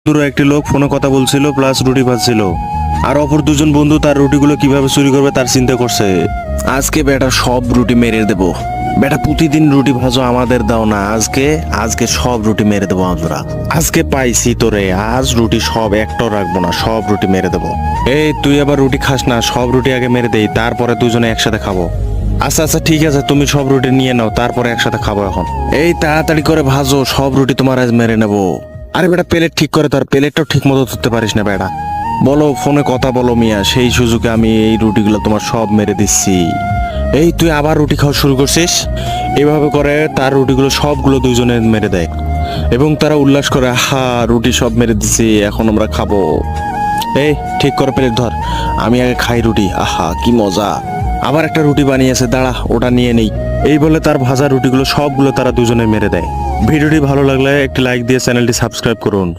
পুরো একটি লোক ফোনে কথা বলছিল প্লাস রুটি ভাজছিল, আর অপর দুজন বন্ধু তার রুটিগুলো কিভাবে চুরি করবে তার চিন্তা করছে। আজকে বেটা সব রুটি মেরে দেবো। বেটা প্রতিদিন রুটি ভাজো, আমাদের দাও না, আজকে আজকে সব রুটি মেরে দেবো আমরা। আজকে পাইছি তোরে, আজ রুটি সব একটাও রাখবো না, সব রুটি মেরে দেবো। এই তুই আবার রুটি খাস না, সব রুটি আগে মেরে দেই, তারপরে দুজনে একসাথে খাবো। আচ্ছা আচ্ছা ঠিক আছে, তুমি সব রুটি নিয়ে নাও, তারপরে একসাথে খাবো এখন। এই তাড়াতাড়ি করে ভাজো, সব রুটি তোমার আজ মেরে নেবো। আরে বেটা প্লেট ঠিক করে, তার প্লেটটাও ঠিক মতো ধরতে পারিস না বেটা। বলো, ফোনে কথা বলো মিয়া, সেই সুযোগে আমি এই রুটিগুলো তোমার সব মেরে দিচ্ছি। এই তুই আবার রুটি খাওয়া শুরু করছিস। এভাবে করে তার রুটিগুলো সবগুলো দুইজনে মেরে দেয় এবং তারা উল্লাস করে, হা রুটি সব মেরে দিচ্ছি, এখন আমরা খাবো। এই ঠিক করে প্লেট ধর, আমি আগে খাই রুটি, আহা কি মজা। আবার একটা রুটি বানিয়েছে, দাঁড়া ওটা নিয়ে নেই। এই বলে তার ভাজা রুটিগুলো সবগুলো তারা দুজনে মেরে দেয়। ভিডিওটি ভালো লাগলে একটি লাইক দিয়ে চ্যানেলটি সাবস্ক্রাইব করুন।